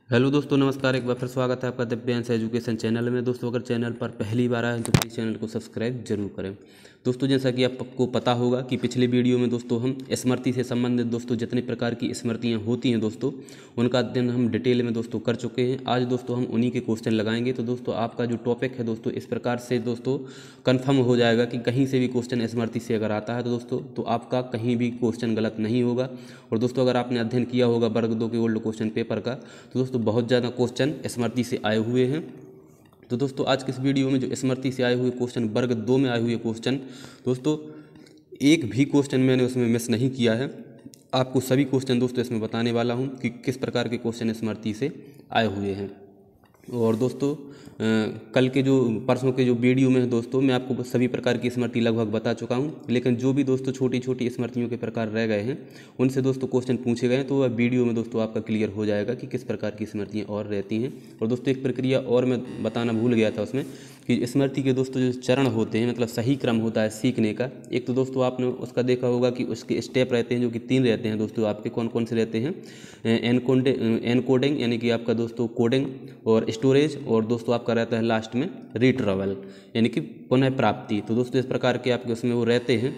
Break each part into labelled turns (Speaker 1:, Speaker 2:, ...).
Speaker 1: Hello दोस्तों, नमस्कार। एक बार फिर स्वागत है आपका दिव्यांश एजुकेशन चैनल में। दोस्तों, अगर चैनल पर पहली बार आए तो प्लीज़ चैनल को सब्सक्राइब जरूर करें। दोस्तों, जैसा कि आपको पता होगा कि पिछले वीडियो में दोस्तों हम स्मृति से संबंधित दोस्तों जितने प्रकार की स्मृतियाँ होती हैं दोस्तों, उनका अध्ययन हम डिटेल में दोस्तों कर चुके हैं। आज दोस्तों हम उन्हीं के क्वेश्चन लगाएंगे। तो दोस्तों, आपका जो टॉपिक है दोस्तों इस प्रकार से दोस्तों कन्फर्म हो जाएगा कि कहीं से भी क्वेश्चन स्मृति से अगर आता है तो दोस्तों तो आपका कहीं भी क्वेश्चन गलत नहीं होगा। और दोस्तों, अगर आपने अध्ययन किया होगा वर्ग 2 के ओल्ड क्वेश्चन पेपर का, तो दोस्तों बहुत ज़्यादा क्वेश्चन स्मृति से आए हुए हैं। तो दोस्तों, आज के इस वीडियो में जो स्मृति से आए हुए क्वेश्चन, वर्ग 2 में आए हुए क्वेश्चन, दोस्तों एक भी क्वेश्चन मैंने उसमें मिस नहीं किया है। आपको सभी क्वेश्चन दोस्तों इसमें बताने वाला हूं कि किस प्रकार के क्वेश्चन स्मृति से आए हुए हैं। और दोस्तों कल के जो परसों के जो वीडियो में है दोस्तों, मैं आपको सभी प्रकार की स्मृति लगभग बता चुका हूं, लेकिन जो भी दोस्तों छोटी छोटी स्मृतियों के प्रकार रह गए हैं उनसे दोस्तों क्वेश्चन पूछे गए हैं, तो वह वीडियो में दोस्तों आपका क्लियर हो जाएगा कि किस प्रकार की स्मृतियाँ और रहती हैं। और दोस्तों एक प्रक्रिया और मैं बताना भूल गया था उसमें कि स्मृति के दोस्तों जो चरण होते हैं, मतलब सही क्रम होता है सीखने का। एक तो दोस्तों आपने उसका देखा होगा कि उसके स्टेप रहते हैं जो कि 3 रहते हैं दोस्तों। आपके कौन कौन से रहते हैं? एनकोडिंग यानी कि आपका दोस्तों कोडिंग, और स्टोरेज, और दोस्तों आपका रहता है लास्ट में रिट्रैवल यानी कि पुनः प्राप्ति। तो दोस्तों इस प्रकार के आपके उसमें वो रहते हैं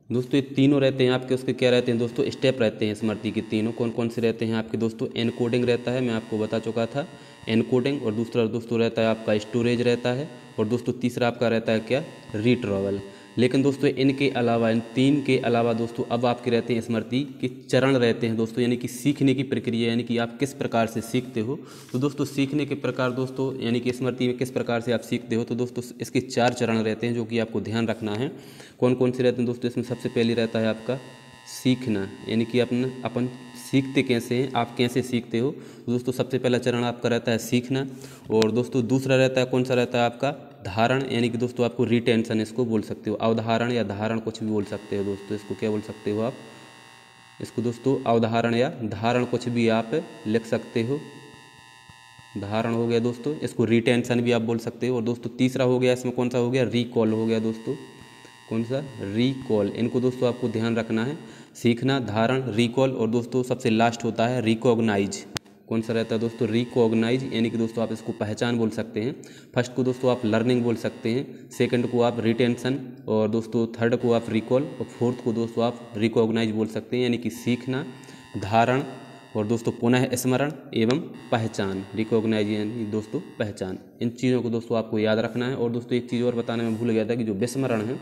Speaker 1: दोस्तों। ये तीनों रहते हैं आपके, उसके क्या रहते हैं दोस्तों? स्टेप रहते हैं स्मृति के तीनों। कौन कौन से रहते हैं आपके दोस्तों? एनकोडिंग रहता है, मैं आपको बता चुका था एनकोडिंग। और दूसरा दोस्तों रहता है आपका स्टोरेज रहता है। और दोस्तों तीसरा आपका रहता है क्या? रिट्रैवल। लेकिन दोस्तों इनके अलावा, इन 3 के अलावा दोस्तों अब आपके रहते हैं स्मृति के चरण रहते हैं दोस्तों, यानी कि सीखने की प्रक्रिया, यानी कि आप किस प्रकार से सीखते हो। तो दोस्तों सीखने के प्रकार दोस्तों, यानी कि स्मृति में किस प्रकार से आप सीखते हो, तो दोस्तों इसके 4 चरण रहते हैं जो कि आपको ध्यान रखना है। कौन कौन से रहते हैं दोस्तों? इसमें सबसे पहले रहता है आपका सीखना, यानी कि अपन सीखते कैसे हैं, आप कैसे सीखते हो। तो दोस्तों सबसे पहला चरण आपका रहता है सीखना। और दोस्तों दूसरा रहता है, कौन सा रहता है आपका? धारण, यानी कि दोस्तों आपको रिटेंशन इसको बोल सकते हो। अवधारण या धारण कुछ भी बोल सकते हो दोस्तों। इसको क्या बोल सकते हो आप? इसको दोस्तों अवधारण या धारण कुछ भी आप लिख सकते हो। धारण हो गया दोस्तों, इसको रिटेंशन भी आप बोल सकते हो। और दोस्तों तीसरा हो गया, इसमें कौन सा हो गया? रिकॉल हो गया दोस्तों। कौन सा? रिकॉल। इनको दोस्तों आपको ध्यान रखना है, सीखना, धारण, रिकॉल। और दोस्तों सबसे लास्ट होता है रिकॉग्नाइज। कौन सा रहता है दोस्तों? रिकॉग्नाइज, यानी कि दोस्तों आप इसको पहचान बोल सकते हैं। फर्स्ट को दोस्तों आप लर्निंग बोल सकते हैं, सेकंड को आप रिटेंशन, और दोस्तों थर्ड को आप रिकॉल, और फोर्थ को दोस्तों आप रिकॉग्नाइज बोल सकते हैं, यानी कि सीखना, धारण, और दोस्तों पुनः स्मरण एवं पहचान। रिकॉग्नाइज यानी दोस्तों पहचान। इन चीज़ों को दोस्तों आपको याद रखना है। और दोस्तों एक चीज़ और बताने में भूल गया था कि जो विस्मरण है,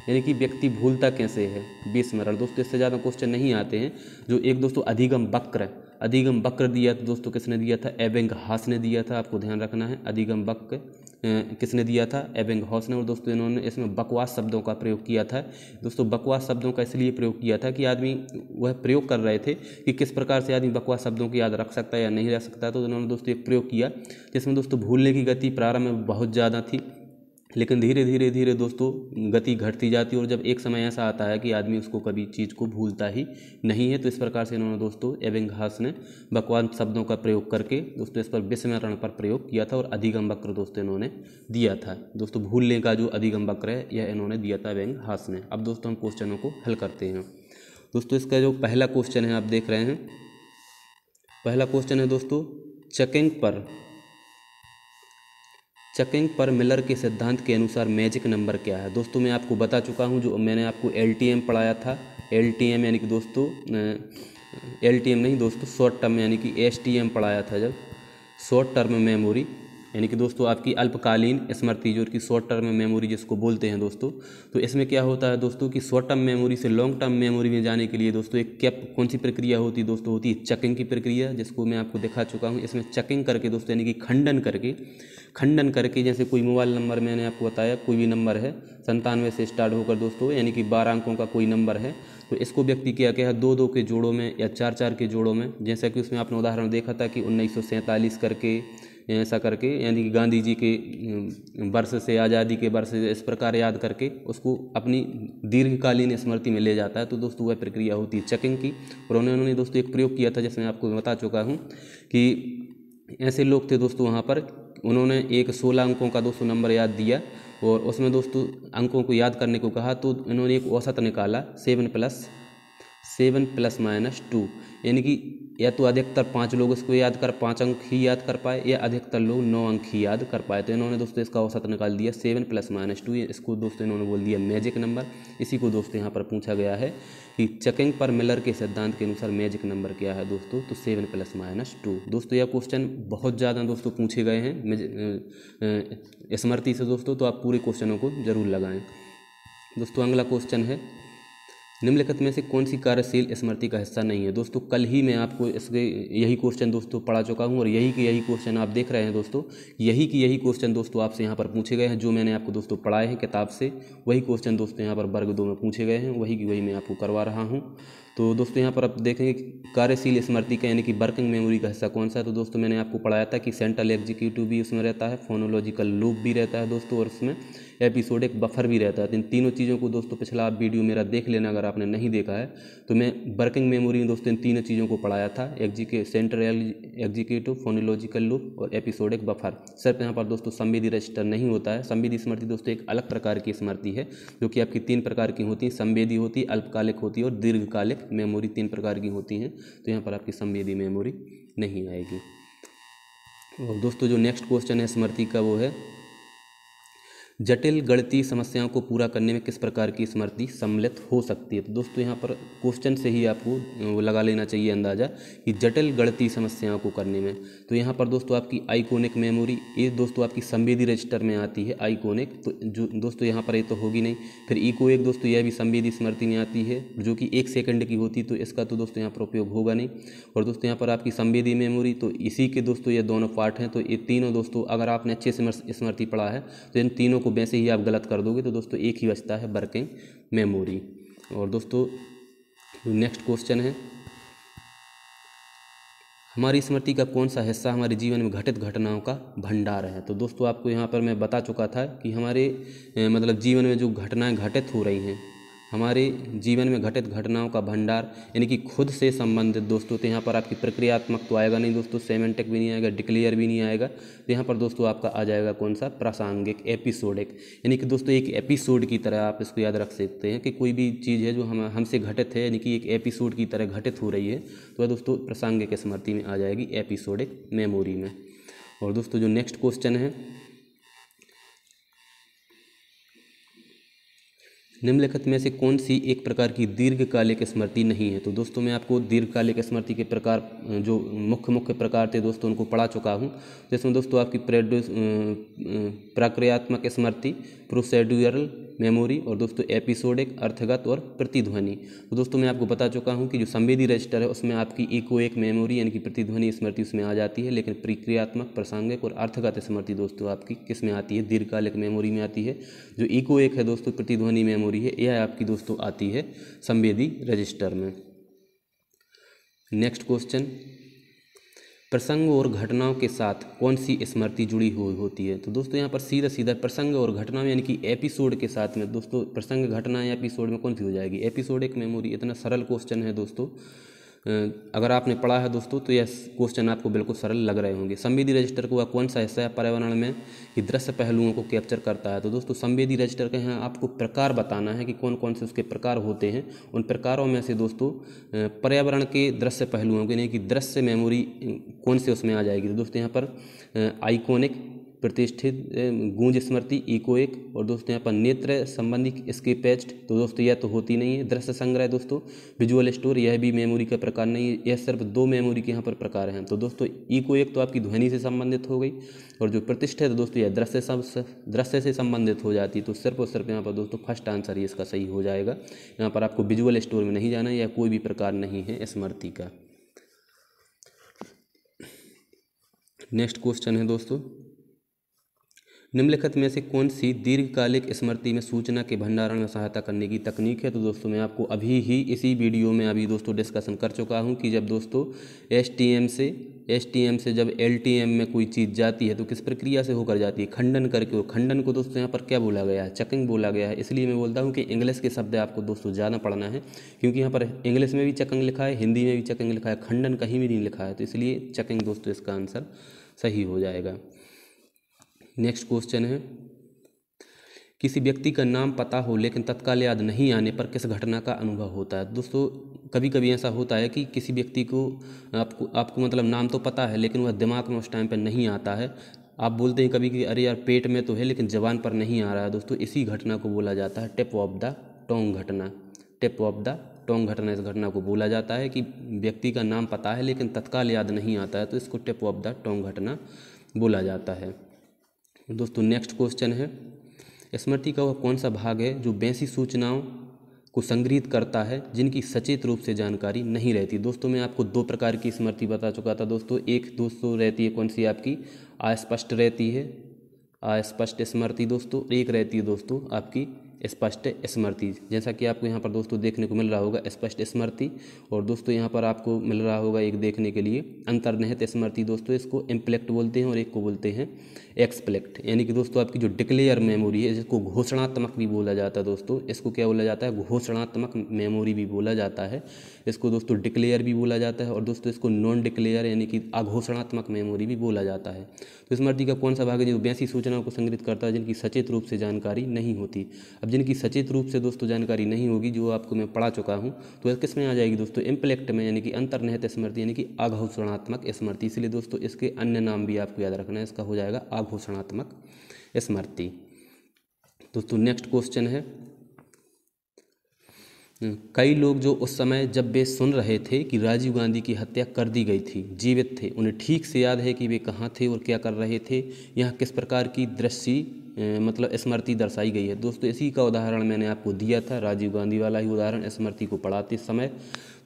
Speaker 1: यानी कि व्यक्ति भूलता कैसे है, विस्मरण। दोस्तों इससे ज़्यादा क्वेश्चन नहीं आते हैं। जो एक दोस्तों अधिगम वक्र दिया था दोस्तों, किसने दिया था? एबिंगहॉस ने दिया था। आपको ध्यान रखना है, अधिगम वक्र किसने दिया था? एबिंगहॉस ने। और दोस्तों इन्होंने इसमें बकवास शब्दों का प्रयोग किया था दोस्तों। बकवास शब्दों का इसलिए प्रयोग किया था कि आदमी वह प्रयोग कर रहे थे कि किस प्रकार से आदमी बकवास शब्दों को याद रख सकता है या नहीं रख सकता। तो इन्होंने दोस्तों एक प्रयोग किया जिसमें दोस्तों भूलने की गति प्रारंभ में बहुत ज़्यादा थी, लेकिन धीरे धीरे धीरे दोस्तों गति घटती जाती है। और जब एक समय ऐसा आता है कि आदमी उसको कभी चीज़ को भूलता ही नहीं है। तो इस प्रकार से इन्होंने दोस्तों एबिंगहॉस ने बकवास शब्दों का प्रयोग करके दोस्तों इस पर विस्मरण पर प्रयोग किया था। और अधिगम वक्र दोस्तों इन्होंने दिया था दोस्तों। भूलने का जो अधिगम वक्र है यह इन्होंने दिया था एबिंगहॉस ने। अब दोस्तों हम क्वेश्चनों को हल करते हैं। दोस्तों इसका जो पहला क्वेश्चन है आप देख रहे हैं, पहला क्वेश्चन है दोस्तों चेकिंग पर मिलर के सिद्धांत के अनुसार मैजिक नंबर क्या है। दोस्तों मैं आपको बता चुका हूं, जो मैंने आपको LTM पढ़ाया था। LTM यानी कि दोस्तों LTM नहीं दोस्तों, शॉर्ट टर्म यानी कि STM पढ़ाया था। जब शॉर्ट टर्म मेमोरी यानी कि दोस्तों आपकी अल्पकालीन स्मृति, जो कि शॉर्ट टर्म मेमोरी जिसको बोलते हैं दोस्तों। तो इसमें क्या होता है दोस्तों कि शॉर्ट टर्म मेमोरी से लॉन्ग टर्म मेमोरी में जाने के लिए दोस्तों एक क्या कौन सी प्रक्रिया होती है दोस्तों? होती है चेकिंग की प्रक्रिया, जिसको मैं आपको दिखा चुका हूँ। इसमें चेकिंग करके दोस्तों, यानी कि खंडन करके जैसे कोई मोबाइल नंबर मैंने आपको बताया, कोई भी नंबर है 97 से स्टार्ट होकर दोस्तों, यानी कि 12 अंकों का कोई नंबर है, तो इसको व्यक्ति क्या क्या है 2-2 के जोड़ों में या 4-4 के जोड़ों में, जैसा कि उसमें आपने उदाहरण देखा था कि 1947 करके ऐसा करके, यानी कि गांधी जी के वर्ष से, आज़ादी के वर्ष से, इस प्रकार याद करके उसको अपनी दीर्घकालीन स्मृति में ले जाता है। तो दोस्तों वह प्रक्रिया होती है चेकिंग की। और उन्होंने दोस्तों एक प्रयोग किया था जिसमें आपको बता चुका हूँ कि ऐसे लोग थे दोस्तों वहाँ पर, उन्होंने एक 16 अंकों का दोस्तों नंबर याद दिया और उसमें दोस्तों अंकों को याद करने को कहा। तो इन्होंने एक औसत निकाला 7 + -2, यानी कि या तो अधिकतर 5 लोग इसको याद कर 5 अंक ही याद कर पाए, या अधिकतर लोग 9 अंक ही याद कर पाए। तो इन्होंने दोस्तों इसका औसत निकाल दिया 7 + -2। इसको दोस्तों इन्होंने बोल दिया मैजिक नंबर। इसी को दोस्तों यहाँ पर पूछा गया है कि चेकिंग पर मिलर के सिद्धांत के अनुसार मैजिक नंबर क्या है दोस्तों, तो 7 + -2। दोस्तों यह क्वेश्चन बहुत ज़्यादा दोस्तों पूछे गए हैं स्मृति से दोस्तों, तो आप पूरे क्वेश्चनों को जरूर लगाएं। दोस्तों अगला क्वेश्चन है, निम्नलिखित में से कौन सी कार्यशील स्मृति का हिस्सा नहीं है। दोस्तों कल ही मैं आपको इसके यही क्वेश्चन दोस्तों पढ़ा चुका हूं, और यही के यही क्वेश्चन आप देख रहे हैं दोस्तों। यही की यही क्वेश्चन दोस्तों आपसे यहाँ पर पूछे गए हैं, जो मैंने आपको दोस्तों पढ़ाए हैं किताब से, वही क्वेश्चन दोस्तों यहाँ पर वर्ग 2 में पूछे गए हैं, वही की वही मैं आपको करवा रहा हूँ। तो दोस्तों यहाँ पर आप देखेंगे कार्यशील स्मृति का यानी कि वर्किंग मेमोरी का हिस्सा कौन सा है। तो दोस्तों मैंने आपको पढ़ाया था कि सेंट्रल एग्जीक्यूटिव भी उसमें रहता है, फोनोलॉजिकल लूप भी रहता है दोस्तों, और उसमें एपिसोडिक बफर भी रहता है। इन तीनों चीज़ों को दोस्तों पिछला आप वीडियो मेरा देख लेना अगर आपने नहीं देखा है। तो मैं वर्किंग मेमोरी में दोस्तों इन तीनों चीज़ों को पढ़ाया था, सेंट्रल एग्जीक्यूटिव, फोनोलॉजिकल लूप और एपिसोडिक बफर। सिर्फ यहाँ पर दोस्तों संवेदी रजिस्टर नहीं होता है। संवेदी स्मृति दोस्तों एक अलग प्रकार की स्मृति है, जो कि आपकी 3 प्रकार की होती है। संवेदी होती है, अल्पकालिक होती है और दीर्घकालिक मेमोरी 3 प्रकार की होती हैं। तो यहाँ पर आपकी संवेदी मेमोरी नहीं आएगी। और दोस्तों जो नेक्स्ट क्वेश्चन है स्मृति का वो है, जटिल गणितीय समस्याओं को पूरा करने में किस प्रकार की स्मृति सम्मिलित हो सकती है। तो दोस्तों यहाँ पर क्वेश्चन से ही आपको लगा लेना चाहिए अंदाज़ा कि जटिल गणितीय समस्याओं को करने में। तो यहाँ पर दोस्तों आपकी आइकोनिक मेमोरी, ये दोस्तों आपकी संवेदी रजिस्टर में आती है आइकोनिक। तो जो दोस्तों यहाँ पर ये तो होगी नहीं। फिर इको एक दोस्तों यह भी संवेदी स्मृति में आती है, जो कि 1 सेकंड की होती, तो इसका तो दोस्तों यहाँ पर उपयोग होगा नहीं। और दोस्तों यहाँ पर आपकी संवेदी मेमोरी, तो इसी के दोस्तों ये दोनों पार्ट हैं। तो ये तीनों दोस्तों अगर आपने अच्छे से स्मृति पढ़ा है तो इन तीनों वैसे ही आप गलत कर दोगे, तो दोस्तों एक ही बचता है वर्किंग मेमोरी। और दोस्तों नेक्स्ट क्वेश्चन है, हमारी स्मृति का कौन सा हिस्सा हमारे जीवन में घटित घटनाओं का भंडार है। तो दोस्तों आपको यहाँ पर मैं बता चुका था कि हमारे मतलब जीवन में जो घटनाएं घटित हो रही हैं, हमारे जीवन में घटित घटनाओं का भंडार यानी कि खुद से संबंधित दोस्तों। तो यहाँ पर आपकी प्रक्रियात्मक तो आएगा नहीं दोस्तों, सेमेंटिक भी नहीं आएगा, डिक्लेयर भी नहीं आएगा। तो यहाँ पर दोस्तों आपका आ जाएगा कौन सा, प्रासंगिक, एपिसोडिक। यानी कि दोस्तों एक एपिसोड की तरह आप इसको याद रख सकते हैं कि कोई भी चीज़ है जो हमसे घटित है, यानी कि एक एपिसोड की तरह घटित हो रही है, तो वह दोस्तों प्रासंगिक स्मृति में आ जाएगी, एपिसोडिक मेमोरी में। और दोस्तों जो नेक्स्ट क्वेश्चन है, निम्नलिखित में से कौन सी एक प्रकार की दीर्घकालिक स्मृति नहीं है। तो दोस्तों मैं आपको दीर्घकालिक स्मृति के प्रकार जो मुख्य प्रकार थे दोस्तों उनको पढ़ा चुका हूँ। जिसमें दोस्तों आपकी प्रक्रियात्मक स्मृति, प्रोसेड्यूरल मेमोरी, और दोस्तों एपिसोडिक, अर्थगत और प्रतिध्वनि। तो दोस्तों मैं आपको बता चुका हूँ कि जो संवेदी रजिस्टर है उसमें आपकी इकोइक मेमोरी यानी कि प्रतिध्वनि स्मृति उसमें आ जाती है, लेकिन प्रक्रियात्मक, प्रासंगिक और अर्थगत स्मृति दोस्तों आपकी किस में आती है, दीर्घकालिक मेमोरी में आती है। जो इकोइक है दोस्तों प्रतिध्वनि मेमोरी है, यह आपकी दोस्तों आती है संवेदी रजिस्टर में। नेक्स्ट क्वेश्चन, प्रसंग और घटनाओं के साथ कौन सी स्मृति जुड़ी हुई होती है। तो दोस्तों यहाँ पर सीधा प्रसंग और घटना में यानी कि एपिसोड के साथ में दोस्तों प्रसंग, घटना या एपिसोड में कौन सी हो जाएगी, एपिसोडिक मेमोरी। इतना सरल क्वेश्चन है दोस्तों, अगर आपने पढ़ा है दोस्तों तो यह क्वेश्चन आपको बिल्कुल सरल लग रहे होंगे। संवेदी रजिस्टर को कौन सा हिस्सा है पर्यावरण में कि दृश्य पहलुओं को कैप्चर करता है। तो दोस्तों संवेदी रजिस्टर के यहाँ आपको प्रकार बताना है कि कौन कौन से उसके प्रकार होते हैं। उन प्रकारों में से दोस्तों पर्यावरण के दृश्य पहलुओं के यानी कि दृश्य मेमोरी कौन से उसमें आ जाएगी। तो दोस्तों यहाँ पर आइकोनिक, प्रतिष्ठित, गूंज स्मृति, इकोइक, और दोस्तों यहाँ पर नेत्र संबंधी स्केपेस्ट। तो दोस्तों यह तो होती नहीं है। दृश्य संग्रह दोस्तों, विजुअल स्टोर, यह भी मेमोरी का प्रकार नहीं है। यह सिर्फ 2 मेमोरी के यहाँ पर प्रकार हैं। तो दोस्तों इकोइक तो आपकी ध्वनि से संबंधित हो गई, और जो प्रतिष्ठित दोस्तों यह दृश्य से संबंधित हो जाती है। तो सिर्फ और सिर्फ यहाँ पर दोस्तों फर्स्ट आंसर ही इसका सही हो जाएगा। यहाँ पर आपको विजुअल स्टोर में नहीं जाना है, यह कोई भी प्रकार नहीं है स्मृति का। नेक्स्ट क्वेश्चन है दोस्तों, निम्नलिखित में से कौन सी दीर्घकालिक स्मृति में सूचना के भंडारण में सहायता करने की तकनीक है। तो दोस्तों मैं आपको अभी ही इसी वीडियो में अभी दोस्तों डिस्कशन कर चुका हूं कि जब दोस्तों एसटीएम से जब एलटीएम में कोई चीज़ जाती है तो किस प्रक्रिया से होकर जाती है, खंडन करके। और खंडन को दोस्तों यहाँ पर क्या बोला गया है, चेकिंग बोला गया है। इसलिए मैं बोलता हूँ कि इंग्लिश के शब्द आपको दोस्तों ज़्यादा पढ़ना है, क्योंकि यहाँ पर इंग्लिश में भी चेकिंग लिखा है, हिंदी में भी चेकिंग लिखा है, खंडन कहीं भी नहीं लिखा है। तो इसलिए चेकिंग दोस्तों इसका आंसर सही हो जाएगा। नेक्स्ट क्वेश्चन है, किसी व्यक्ति का नाम पता हो लेकिन तत्काल याद नहीं आने पर किस घटना का अनुभव होता है। दोस्तों कभी कभी ऐसा होता है कि किसी व्यक्ति को आपको मतलब नाम तो पता है लेकिन वह दिमाग में उस टाइम पर नहीं आता है। आप बोलते हैं कभी कि अरे यार पेट में तो है लेकिन जबान पर नहीं आ रहा है। दोस्तों इसी घटना को बोला जाता है टिप ऑफ द टोंग घटना। टिप ऑफ द टोंग घटना, इस घटना को बोला जाता है कि व्यक्ति का नाम पता है लेकिन तत्काल याद नहीं आता है, तो इसको टिप ऑफ द टोंग घटना बोला जाता है। दोस्तों नेक्स्ट क्वेश्चन है, स्मृति का वह कौन सा भाग है जो वैसी सूचनाओं को संग्रहित करता है जिनकी सचेत रूप से जानकारी नहीं रहती। दोस्तों मैं आपको दो प्रकार की स्मृति बता चुका था दोस्तों। एक दोस्तों रहती है कौन सी आपकी अस्पष्ट रहती है, अस्पष्ट स्मृति दोस्तों। एक रहती है दोस्तों आपकी स्पष्ट स्मृति, जैसा कि आपको यहाँ पर दोस्तों देखने को मिल रहा होगा स्पष्ट स्मृति, और दोस्तों यहाँ पर आपको मिल रहा होगा एक देखने के लिए अंतर्निहित स्मृति। दोस्तों इसको इम्प्लेक्ट बोलते हैं और एक को बोलते हैं एक्सप्लेक्ट, यानी कि दोस्तों आपकी जो डिक्लेयर मेमोरी है, जिसको घोषणात्मक भी बोला जाता है दोस्तों। इसको क्या बोला जाता है, घोषणात्मक मेमोरी भी बोला जाता है। इसको दोस्तों डिक्लेयर भी बोला जाता है और दोस्तों इसको नॉन डिक्लेयर यानी कि अघोषणात्मक मेमोरी भी बोला जाता है। तो स्मृति का कौन सा भाग है जो वैसी सूचनाओं को संग्रहित करता है जिनकी सचेत रूप से जानकारी नहीं होती। अब जिनकी सचेत रूप से दोस्तों जानकारी नहीं होगी, जो आपको मैं पढ़ा चुका हूँ, तो किस में आ जाएगी दोस्तों, इम्प्लेक्ट में, यानी कि अंतर्निहित स्मृति यानी कि अघोषणात्मक स्मृति। इसलिए दोस्तों इसके अन्य नाम भी आपको याद रखना है, इसका हो जाएगा अघोषणात्मक स्मृति। दोस्तों नेक्स्ट क्वेश्चन है, कई लोग जो उस समय जब वे सुन रहे थे कि राजीव गांधी की हत्या कर दी गई थी जीवित थे, उन्हें ठीक से याद है कि वे कहाँ थे और क्या कर रहे थे। यहाँ किस प्रकार की दृश्य मतलब स्मृति दर्शाई गई है। दोस्तों इसी का उदाहरण मैंने आपको दिया था, राजीव गांधी वाला ही उदाहरण स्मृति को पढ़ाते समय।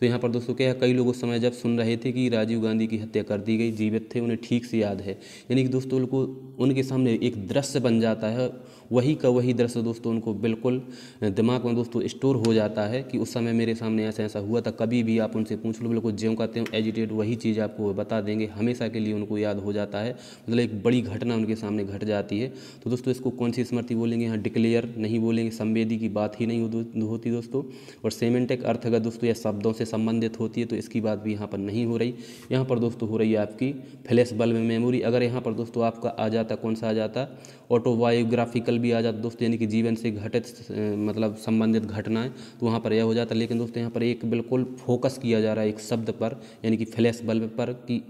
Speaker 1: तो यहाँ पर दोस्तों क्या है, कई लोग उस समय जब सुन रहे थे कि राजीव गांधी की हत्या कर दी गई जीवित थे, उन्हें ठीक से याद है, यानी कि दोस्तों उनको उनके सामने एक दृश्य बन जाता है, वही का वही दृश्य दोस्तों उनको बिल्कुल दिमाग में दोस्तों स्टोर हो जाता है कि उस समय मेरे सामने ऐसा ऐसा हुआ था। कभी भी आप उनसे पूछ लो, बिल्कुल ज्यों कहते हो एजिटेट वही चीज़ आपको बता देंगे, हमेशा के लिए उनको याद हो जाता है, मतलब एक बड़ी घटना उनके सामने घट जाती है। तो दोस्तों इसको कौन सी स्मृति बोलेंगे, यहाँ डिक्लेयर नहीं बोलेंगे, संवेदी की बात ही नहीं होती दोस्तों। और सेमेंटिक अर्थगत दोस्तों यह शब्दों से संबंधित होती है, तो इसकी बात भी यहाँ पर नहीं हो रही। यहाँ पर दोस्तों हो रही है आपकी फ्लैश बल्ब मेमोरी। अगर यहाँ पर दोस्तों आपका आ जाता, कौन सा आ जाता, ऑटोबायोग्राफिकल भी आ जाता दोस्तों, यानी कि जीवन से घटित मतलब संबंधित घटनाएं, तो वहाँ पर यह हो जाता। लेकिन दोस्तों यहाँ पर एक बिल्कुल फोकस किया जा रहा है एक शब्द पर, यानी कि फ्लैश बल्ब पर, कि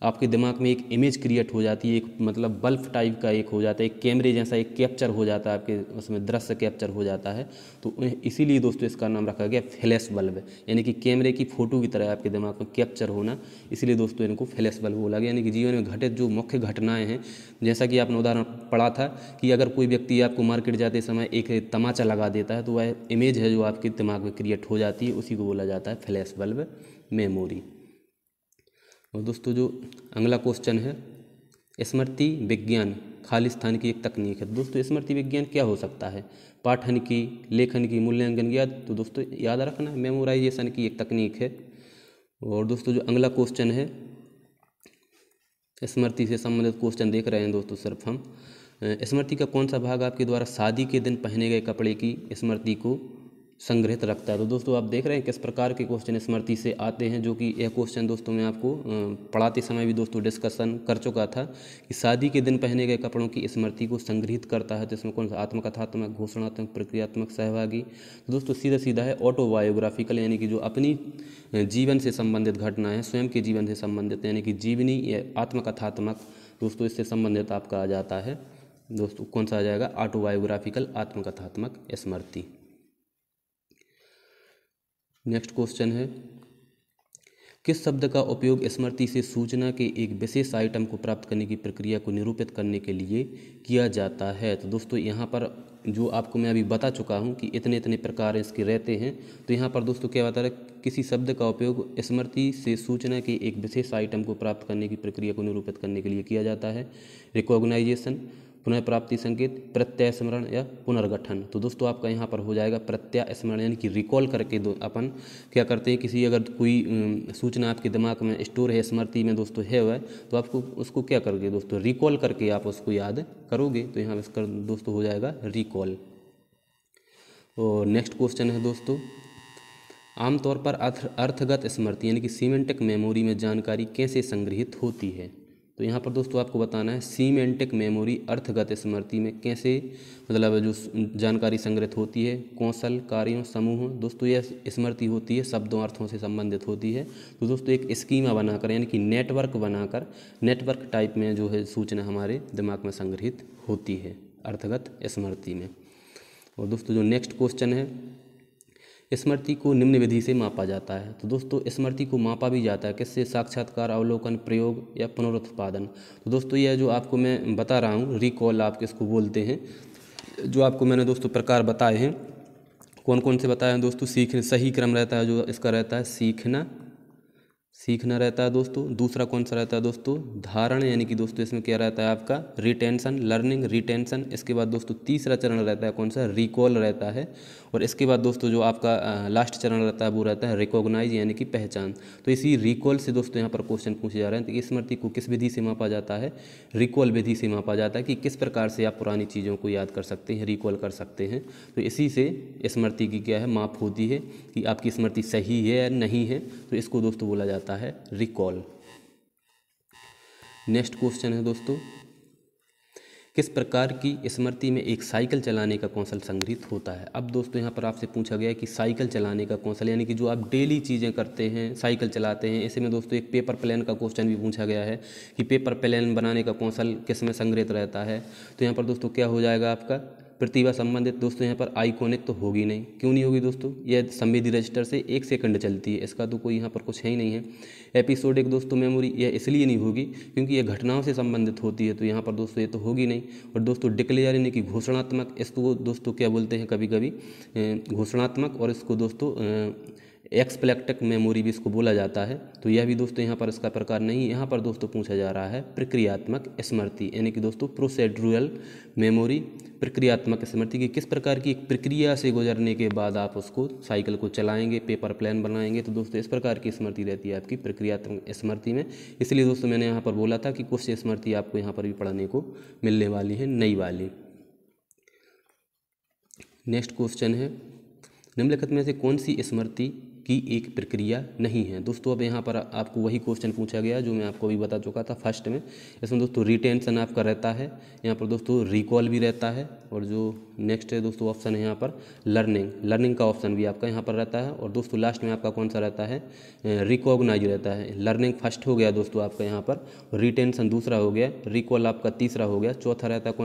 Speaker 1: आपके दिमाग में एक इमेज क्रिएट हो जाती है, एक मतलब बल्ब टाइप का एक हो जाता है, एक कैमरे जैसा एक कैप्चर हो जाता है, आपके उसमें दृश्य कैप्चर हो जाता है। तो इसीलिए दोस्तों इसका नाम रखा गया फ्लैश बल्ब, यानी कि कैमरे की फ़ोटो की तरह आपके दिमाग में कैप्चर होना, इसलिए दोस्तों इनको फ्लैश बल्ब बोला गया। यानी कि जीवन में घटित जो मुख्य घटनाएँ हैं, जैसा कि आपने उदाहरण पढ़ा था कि अगर कोई व्यक्ति आपको मार्केट जाते समय एक तमाचा लगा देता है, तो वह इमेज है जो आपके दिमाग में क्रिएट हो जाती है, उसी को बोला जाता है फ्लैश बल्ब मेमोरी। और दोस्तों जो अगला क्वेश्चन है, स्मृति विज्ञान खालिस्तान की एक तकनीक है। दोस्तों स्मृति विज्ञान क्या हो सकता है, पाठन की, लेखन की, मूल्यांकन की, तो दोस्तों याद रखना मेमोराइजेशन की एक तकनीक है। और दोस्तों जो अगला क्वेश्चन है, स्मृति से संबंधित क्वेश्चन देख रहे हैं दोस्तों सिर्फ हम। स्मृति का कौन सा भाग आपके द्वारा शादी के दिन पहने गए कपड़े की स्मृति को संग्रहित रखता है। तो दोस्तों आप देख रहे हैं किस प्रकार के क्वेश्चन स्मृति से आते हैं, जो कि यह क्वेश्चन दोस्तों मैं आपको पढ़ाते समय भी दोस्तों डिस्कशन कर चुका था कि शादी के दिन पहने गए कपड़ों की स्मृति को संग्रहित करता है। तो इसमें कौन सा, आत्मकथात्मक, घोषणात्मक, प्रक्रियात्मक, सहभागी। तो दोस्तों सीधा सीधा है ऑटोबायोग्राफिकल, यानी कि जो अपनी जीवन से संबंधित घटना है, स्वयं के जीवन से संबंधित, यानी कि जीवनी या आत्मकथात्मक दोस्तों इससे संबंधित आपका आ जाता है दोस्तों। कौन सा आ जाएगा, ऑटोबायोग्राफिकल आत्मकथात्मक स्मृति। नेक्स्ट क्वेश्चन है, किस शब्द का उपयोग स्मृति से सूचना के एक विशेष आइटम को प्राप्त करने की प्रक्रिया को निरूपित करने के लिए किया जाता है। तो दोस्तों यहाँ पर जो आपको मैं अभी बता चुका हूँ कि इतने इतने प्रकार इसके रहते हैं, तो यहाँ पर दोस्तों क्या बता रहा है, किसी शब्द का उपयोग स्मृति से सूचना के एक विशेष आइटम को प्राप्त करने की प्रक्रिया को निरूपित करने के लिए किया जाता है। रिकॉग्नाइजेशन, पुनः प्राप्ति संकेत, प्रत्यय स्मरण या पुनर्गठन। तो दोस्तों आपका यहाँ पर हो जाएगा प्रत्यय स्मरण, यानी कि रिकॉल करके दो अपन क्या करते हैं, किसी अगर कोई सूचना आपके दिमाग में स्टोर है, स्मृति में दोस्तों है वह, तो आपको उसको क्या करोगे दोस्तों, रिकॉल करके आप उसको याद करोगे। तो यहाँ इसका दोस्तों हो जाएगा रिकॉल। और नेक्स्ट क्वेश्चन है दोस्तों, आमतौर पर अर्थगत स्मृति यानी कि सीमेंटिक मेमोरी में जानकारी कैसे संग्रहित होती है। तो यहाँ पर दोस्तों आपको बताना है सीमेंटिक मेमोरी अर्थगत स्मृति में कैसे मतलब जो जानकारी संग्रहित होती है, कौशल, कार्यों, समूह। दोस्तों यह स्मृति होती है शब्दों अर्थों से संबंधित होती है। तो दोस्तों एक स्कीमा बनाकर यानी कि नेटवर्क बनाकर नेटवर्क टाइप में जो है सूचना हमारे दिमाग में संग्रहित होती है अर्थगत स्मृति में। और दोस्तों जो नेक्स्ट क्वेश्चन है, स्मृति को निम्न विधि से मापा जाता है। तो दोस्तों स्मृति को मापा भी जाता है किससे? साक्षात्कार, अवलोकन, प्रयोग या पुनरुत्पादन। तो दोस्तों यह जो आपको मैं बता रहा हूँ रिकॉल आप इसको बोलते हैं, जो आपको मैंने दोस्तों प्रकार बताए हैं, कौन कौन से बताए हैं दोस्तों? सीखने, सही क्रम रहता है जो इसका रहता है सीखना रहता है दोस्तों। दूसरा कौन सा रहता है दोस्तों? धारण, यानी कि दोस्तों इसमें क्या रहता है आपका? Retention, learning, retention. इसके बाद दोस्तों तीसरा चरण रहता है कौन सा? रिकॉल रहता है। और इसके बाद दोस्तों जो आपका लास्ट चरण रहता है वो रहता है रिकॉग्नाइज, यानी कि पहचान। तो इसी रिकॉल से दोस्तों यहाँ पर क्वेश्चन पूछे जा रहे हैं। तो स्मृति को किस विधि से मापा जाता है? रिकॉल विधि से मापा जाता है कि किस प्रकार से आप पुरानी चीज़ों को याद कर सकते हैं, रिकॉल कर सकते हैं। तो इसी से स्मृति की क्या है? माप होती है कि आपकी स्मृति सही है या नहीं है। तो इसको दोस्तों बोला जाता है रिकॉल। नेक्स्ट क्वेश्चन है दोस्तों, किस प्रकार की स्मृति में एक साइकिल चलाने का कौशल संग्रहित होता है? अब दोस्तों यहाँ पर आपसे पूछा गया है कि साइकिल चलाने का कौशल, यानी कि जो आप डेली चीज़ें करते हैं, साइकिल चलाते हैं। ऐसे में दोस्तों एक पेपर प्लेन का क्वेश्चन भी पूछा गया है कि पेपर प्लेन बनाने का कौशल किस में संग्रहित रहता है। तो यहाँ पर दोस्तों क्या हो जाएगा आपका? प्रतिभा संबंधित। दोस्तों यहाँ पर आइकॉनिक तो होगी नहीं, क्यों नहीं होगी दोस्तों? यह संवेदी रजिस्टर से 1 सेकंड चलती है, इसका तो कोई यहाँ पर कुछ है ही नहीं है। एपिसोडिक दोस्तों मेमोरी, यह इसलिए नहीं होगी क्योंकि यह घटनाओं से संबंधित होती है, तो यहाँ पर दोस्तों ये तो होगी नहीं। और दोस्तों डिक्लेयर, यानी कि घोषणात्मक, इसको दोस्तों क्या बोलते हैं कभी कभी? घोषणात्मक। और इसको दोस्तों एक्सप्लेक्टिक मेमोरी भी इसको बोला जाता है। तो यह भी दोस्तों यहाँ पर इसका प्रकार नहीं। यहाँ पर दोस्तों पूछा जा रहा है प्रक्रियात्मक स्मृति, यानी कि दोस्तों प्रोसेड्यूरल मेमोरी, प्रक्रियात्मक स्मृति की किस प्रकार की एक प्रक्रिया से गुजरने के बाद आप उसको साइकिल को चलाएंगे, पेपर प्लान बनाएंगे। तो दोस्तों इस प्रकार की स्मृति रहती है आपकी प्रक्रियात्मक स्मृति में। इसलिए दोस्तों मैंने यहाँ पर बोला था कि कुछ स्मृति आपको यहाँ पर भी पढ़ने को मिलने वाली है, नई वाली। नेक्स्ट क्वेश्चन है, निम्नलिखित में से कौन सी स्मृति की एक प्रक्रिया नहीं है? दोस्तों अब यहाँ पर आपको वही क्वेश्चन पूछा गया जो मैं आपको अभी बता चुका था फर्स्ट में। इसमें दोस्तों रिटेंशन आपका रहता है, यहाँ पर दोस्तों रिकॉल भी रहता है। और जो नेक्स्ट है दोस्तों ऑप्शन है यहाँ पर लर्निंग का ऑप्शन भी आपका यहाँ पर रहता है। और दोस्तों लास्ट में आपका कौन सा रहता है? रिकॉग्नाइज रहता है। लर्निंग फर्स्ट हो गया दोस्तों आपका यहाँ पर, रिटेंशन दूसरा हो गया, रिकॉल आपका तीसरा हो गया, चौथा रहता है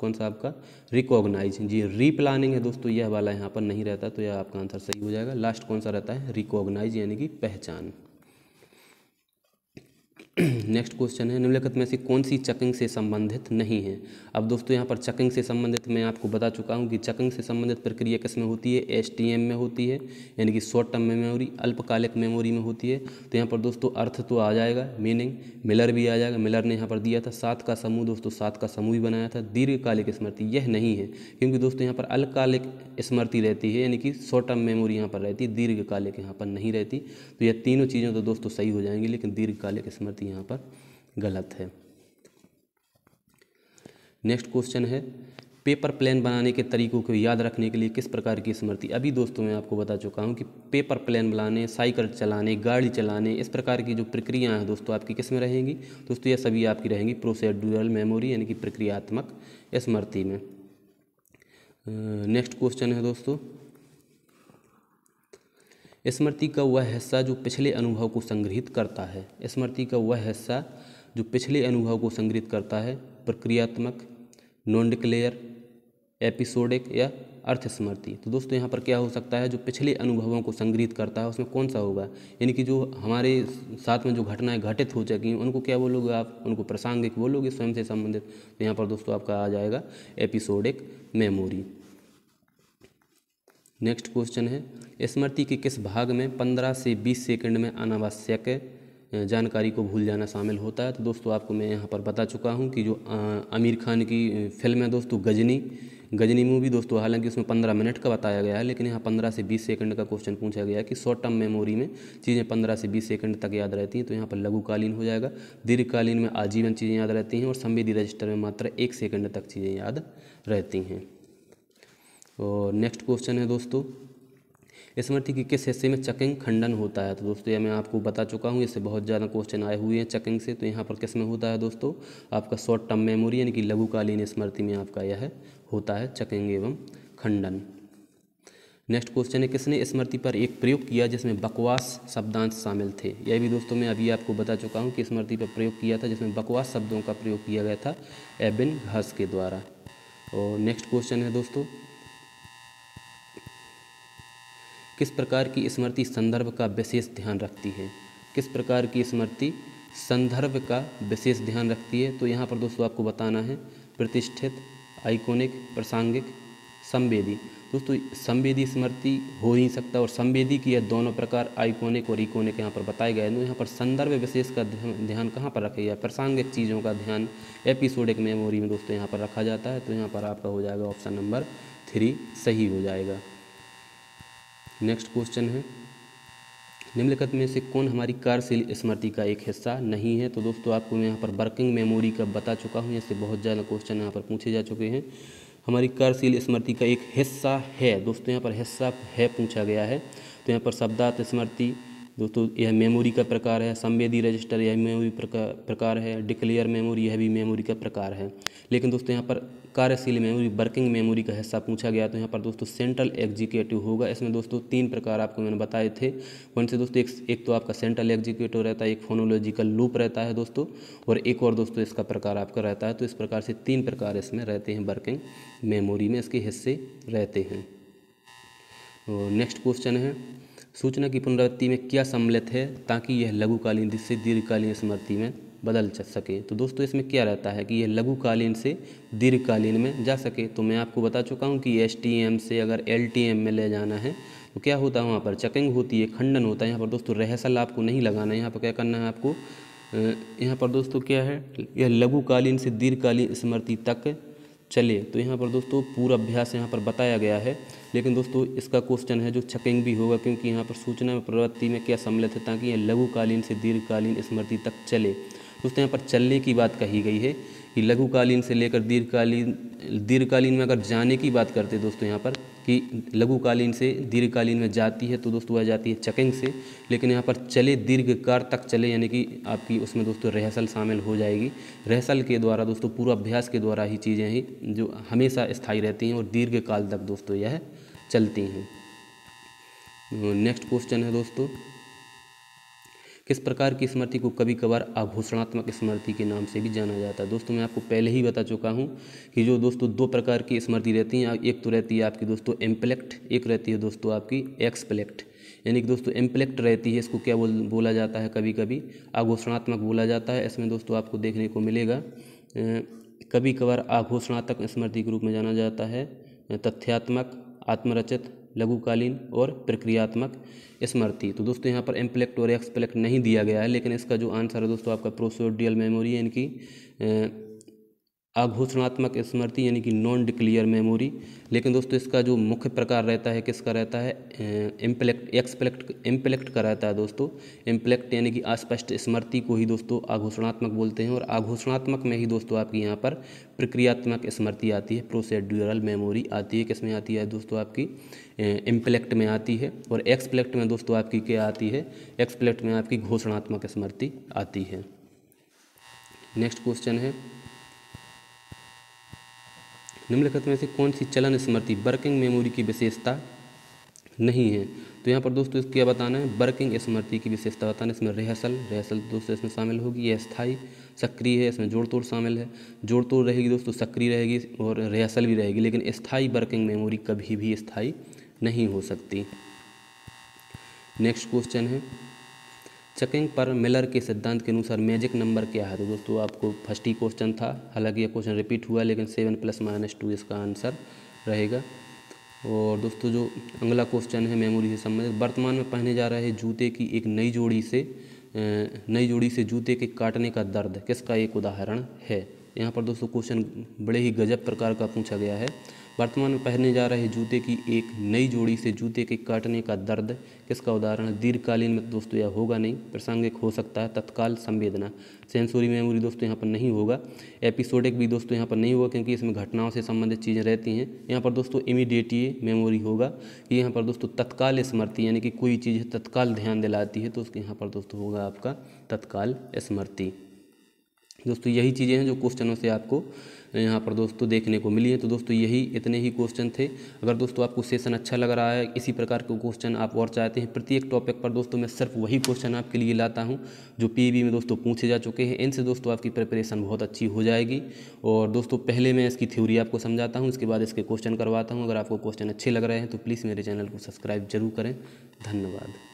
Speaker 1: कौन सा आपका? रिकॉग्नाइज। जी रीप्लानिंग है दोस्तों, यह वाला यहाँ पर नहीं रहता, तो यह आपका आंसर सही हो जाएगा। लास्ट कौन सा रहता है? रिकॉग्नाइज, यानी कि पहचान। नेक्स्ट क्वेश्चन है, निम्नलिखित में से कौन सी चकिंग से संबंधित नहीं है? अब दोस्तों यहाँ पर चकिंग से संबंधित मैं आपको बता चुका हूँ कि चकिंग से संबंधित प्रक्रिया किस में होती है? STM में होती है, यानी कि शॉर्ट टर्म मेमोरी, अल्पकालिक मेमोरी में होती है। तो यहाँ पर दोस्तों अर्थ तो आ जाएगा, मीनिंग, मिलर भी आ जाएगा। मिलर ने यहाँ पर दिया था 7 का समूह, दोस्तों 7 का समूह भी बनाया था। दीर्घकालिक स्मृति यह नहीं है, क्योंकि दोस्तों यहाँ पर अल्पकालिक स्मृति रहती है, यानी कि शॉर्ट टर्म मेमोरी यहाँ पर रहती है, दीर्घकालिक यहाँ पर नहीं रहती। तो यह तीनों चीज़ें तो दोस्तों सही हो जाएंगी, लेकिन दीर्घकालिक स्मृति यहाँ पर गलत है। नेक्स्ट क्वेश्चन है, पेपर प्लेन बनाने के तरीकों को याद रखने के लिए किस प्रकार की स्मृति? अभी दोस्तों मैं आपको बता चुका हूं कि पेपर प्लेन बनाने, साइकिल चलाने, गाड़ी चलाने, इस प्रकार की जो प्रक्रियाएं हैं दोस्तों आपकी किस में रहेंगी? दोस्तों ये सभी आपकी रहेंगी प्रोसेड्यूरल मेमोरी, यानी कि प्रक्रियात्मक स्मृति में। नेक्स्ट क्वेश्चन है दोस्तों, स्मृति का वह हिस्सा जो पिछले अनुभव को संग्रहित करता है। स्मृति का वह हिस्सा जो पिछले अनुभव को संग्रहित करता है, प्रक्रियात्मक, नॉन डिक्लेयर, एपिसोडिक या अर्थ स्मृति। तो दोस्तों यहाँ पर क्या हो सकता है? जो पिछले अनुभवों को संग्रहित करता है उसमें कौन सा होगा? यानी कि जो हमारे साथ में जो घटनाएं घटित हो चुकी हैं उनको क्या बोलोगे आप? उनको प्रासंगिक बोलोगे, स्वयं से संबंधित। तो यहाँ पर दोस्तों आपका आ जाएगा एपिसोडिक मेमोरी। नेक्स्ट क्वेश्चन है, स्मृति के किस भाग में 15 से 20 सेकंड में अनावश्यक जानकारी को भूल जाना शामिल होता है? तो दोस्तों आपको मैं यहाँ पर बता चुका हूँ कि जो आमिर खान की फिल्म है दोस्तों गजनी मूवी दोस्तों, हालांकि उसमें 15 मिनट का बताया गया है, लेकिन यहाँ 15 से 20 सेकंड का क्वेश्चन पूछा गया है कि शॉर्ट टर्म मेमोरी में चीज़ें 15 से 20 सेकंड तक याद रहती हैं। तो यहाँ पर लघुकालीन हो जाएगा, दीर्घकालीन में आजीवन चीज़ें याद रहती हैं, और संवेदी रजिस्टर में मात्र 1 सेकंड तक चीज़ें याद रहती हैं। और नेक्स्ट क्वेश्चन है दोस्तों, स्मृति के किस हिस्से में चकिंग खंडन होता है? तो दोस्तों यह मैं आपको बता चुका हूँ, इससे बहुत ज़्यादा क्वेश्चन आए हुए हैं चकिंग से। तो यहाँ पर किस में होता है दोस्तों? आपका शॉर्ट टर्म मेमोरी यानी कि लघुकालीन स्मृति में आपका यह होता है चकिंग एवं खंडन। नेक्स्ट क्वेश्चन है, किसने स्मृति पर एक प्रयोग किया जिसमें बकवास शब्दांश शामिल थे? यह भी दोस्तों मैं अभी आपको बता चुका हूँ कि स्मृति पर प्रयोग किया था जिसमें बकवास शब्दों का प्रयोग किया गया था एबिन घास के द्वारा। और नेक्स्ट क्वेश्चन है दोस्तों, किस प्रकार की स्मृति संदर्भ का विशेष ध्यान रखती है? किस प्रकार की स्मृति संदर्भ का विशेष ध्यान रखती है? तो यहाँ पर दोस्तों आपको बताना है प्रतिष्ठित, आइकॉनिक, प्रासंगिक, संवेदी। दोस्तों संवेदी स्मृति हो ही सकता है और संवेदी की यह दोनों प्रकार आइकॉनिक और इकोनिक यहाँ पर बताए गए हैं। तो यहाँ पर संदर्भ विशेष का ध्यान कहाँ पर रखा गया? प्रासंगिक चीज़ों का ध्यान एपिसोडिक मेमोरी में दोस्तों यहाँ पर रखा जाता है। तो यहाँ पर आपका हो जाएगा ऑप्शन नंबर 3 सही हो जाएगा। नेक्स्ट क्वेश्चन है, निम्नलिखित में से कौन हमारी कार्यशील स्मृति का एक हिस्सा नहीं है? तो दोस्तों आपको मैं यहाँ पर वर्किंग मेमोरी का बता चुका हूँ, इससे बहुत ज़्यादा क्वेश्चन यहाँ पर पूछे जा चुके हैं। हमारी कार्यशील स्मृति का एक हिस्सा है दोस्तों, यहाँ पर हिस्सा है पूछा गया है। तो यहाँ पर शब्दार्थ स्मृति दोस्तों यह मेमोरी का प्रकार है, संवेदी रजिस्टर यह मेमोरी प्रकार है, डिक्लेयर मेमोरी यह भी मेमोरी का प्रकार है। लेकिन दोस्तों यहाँ पर कार्यशील मेमोरी वर्किंग मेमोरी का हिस्सा पूछा गया। तो यहाँ पर दोस्तों सेंट्रल एग्जीक्यूटिव होगा। इसमें दोस्तों 3 प्रकार आपको मैंने बताए थे। कौन से दोस्तों? एक तो आपका सेंट्रल एग्जीक्यूटिव रहता है, एक फोनोलॉजिकल लूप रहता है दोस्तों, और एक और दोस्तों इसका प्रकार आपका रहता है। तो इस प्रकार से 3 प्रकार इसमें रहते हैं, वर्किंग मेमोरी में इसके हिस्से रहते हैं। और नेक्स्ट क्वेश्चन है, सूचना की पुनरावृत्ति में क्या सम्मिलित है ताकि यह लघुकालीन से दीर्घकालीन स्मृति में बदल सके? तो दोस्तों इसमें क्या रहता है कि यह लघुकालीन से दीर्घकालीन में जा सके। तो मैं आपको बता चुका हूँ कि STM से अगर LTM में ले जाना है तो क्या होता है, वहाँ पर चकिंग होती है, खंडन होता है। यहाँ पर दोस्तों रिहर्सल आपको नहीं लगाना है, यहाँ पर क्या करना है आपको, यहाँ पर दोस्तों क्या है, यह लघुकालीन से दीर्घकालीन स्मृति तक चले। तो यहाँ पर दोस्तों पूरा अभ्यास यहाँ पर बताया गया है। लेकिन दोस्तों इसका क्वेश्चन है जो चकिंग भी होगा, क्योंकि यहाँ पर सूचना में प्रवृत्ति में क्या सम्मिलित है ताकि यह लघुकालीन से दीर्घकालीन स्मृति तक चले। दोस्तों यहाँ पर चलने की बात कही गई है कि लघुकालीन से लेकर दीर्घकालीन में अगर जाने की बात करते हैं दोस्तों यहाँ पर कि लघुकालीन से दीर्घकालीन में जाती है तो दोस्तों वह जाती है चकिंग से। लेकिन यहाँ पर चले दीर्घकाल तक चले यानी कि आपकी उसमें दोस्तों रिहर्सल शामिल हो जाएगी। रिहर्सल के द्वारा दोस्तों पूरा अभ्यास के द्वारा ही चीज़ें ही जो हमेशा स्थायी रहती हैं और दीर्घकाल तक दोस्तों यह चलती हैं। नेक्स्ट क्वेश्चन है दोस्तों, किस प्रकार की स्मृति को कभी कभार आघोषणात्मक स्मृति के नाम से भी जाना जाता है? दोस्तों मैं आपको पहले ही बता चुका हूँ कि जो दोस्तों 2 प्रकार की स्मृति रहती हैं, एक तो रहती है आपकी दोस्तों इम्प्लेक्ट, एक रहती है दोस्तों आपकी एक्सप्लेक्ट। यानी कि दोस्तों इम्प्लेक्ट रहती है, इसको क्या बोला जाता है, कभी कभी आघोषणात्मक बोला जाता है। इसमें दोस्तों आपको देखने को मिलेगा कभी कभार आघोषणात्मक स्मृति के रूप में जाना जाता है तथ्यात्मक, आत्मरचित, लघुकालीन और प्रक्रियात्मक स्मृति। तो दोस्तों यहाँ पर इम्प्लेक्ट और एक्सप्लेक्ट नहीं दिया गया है, लेकिन इसका जो आंसर है दोस्तों आपका प्रोसीड्यूरल मेमोरी यानी कि आघोषणात्मक स्मृति यानी कि नॉन डिक्लेयर मेमोरी। लेकिन दोस्तों इसका जो मुख्य प्रकार रहता है किसका रहता है, इम्प्लेक्ट का रहता है दोस्तों। इम्प्लेक्ट यानी कि अस्पष्ट स्मृति को ही दोस्तों आघोषणात्मक बोलते हैं और आघोषणात्मक में ही दोस्तों आपकी यहाँ पर प्रक्रियात्मक स्मृति आती है, प्रोसीड्यूरल मेमोरी आती है। किस में आती है दोस्तों आपकी इम्प्लेक्ट में आती है। और एक्सप्लेक्ट में दोस्तों आपकी क्या आती है, एक्सप्लेक्ट में आपकी घोषणात्मक स्मृति आती है। नेक्स्ट क्वेश्चन है, निम्नलिखित में से कौन सी चलन स्मृति वर्किंग मेमोरी की विशेषता नहीं है? तो यहाँ पर दोस्तों इसको क्या बताना है, वर्किंग स्मृति की विशेषता बताना। इसमें रिहर्सल दोस्तों इसमें शामिल होगी, यह स्थायी सक्रिय है, इसमें जोड़ तोड़ शामिल है। जोड़ तोड़ रहेगी दोस्तों, सक्रिय रहेगी और रिहर्सल भी रहेगी, लेकिन स्थायी वर्किंग मेमोरी कभी भी स्थायी नहीं हो सकती। नेक्स्ट क्वेश्चन है, चकिंग पर मिलर के सिद्धांत के अनुसार मैजिक नंबर क्या है? तो दोस्तों आपको फर्स्ट ही क्वेश्चन था, हालांकि यह क्वेश्चन रिपीट हुआ, लेकिन 7 + -2 इसका आंसर रहेगा। और दोस्तों जो अगला क्वेश्चन है मेमोरी से संबंधित, वर्तमान में पहने जा रहे जूते की एक नई जोड़ी से जूते के काटने का दर्द किसका एक उदाहरण है? यहाँ पर दोस्तों क्वेश्चन बड़े ही गजब प्रकार का पूछा गया है। वर्तमान में पहनने जा रहे जूते की एक नई जोड़ी से जूते के काटने का दर्द किसका उदाहरण है? दीर्घकालीन में दोस्तों यह होगा नहीं, प्रासंगिक हो सकता है, तत्काल संवेदना। सेंसोरी मेमोरी दोस्तों यहाँ पर नहीं होगा। एपिसोडिक भी दोस्तों यहाँ पर नहीं होगा क्योंकि इसमें घटनाओं से संबंधित चीज़ें रहती हैं। यहाँ पर दोस्तों इमीडिएट मेमोरी होगा कि यहाँ पर दोस्तों तत्काल स्मृति, यानी कि कोई चीज़ तत्काल ध्यान दिलाती है तो उसके यहाँ पर दोस्तों होगा आपका तत्काल स्मृति। दोस्तों यही चीज़ें हैं जो क्वेश्चनों से आपको यहाँ पर दोस्तों देखने को मिली है। तो दोस्तों यही इतने ही क्वेश्चन थे। अगर दोस्तों आपको सेशन अच्छा लग रहा है, इसी प्रकार के क्वेश्चन आप और चाहते हैं, प्रत्येक टॉपिक पर दोस्तों मैं सिर्फ वही क्वेश्चन आपके लिए लाता हूँ जो पीईबी में दोस्तों पूछे जा चुके हैं। इनसे दोस्तों आपकी प्रिपरेशन बहुत अच्छी हो जाएगी। और दोस्तों पहले मैं इसकी थ्योरी आपको समझाता हूँ, इसके बाद इसके क्वेश्चन करवाता हूँ। अगर आपको क्वेश्चन अच्छे लग रहे हैं तो प्लीज़ मेरे चैनल को सब्सक्राइब जरूर करें। धन्यवाद।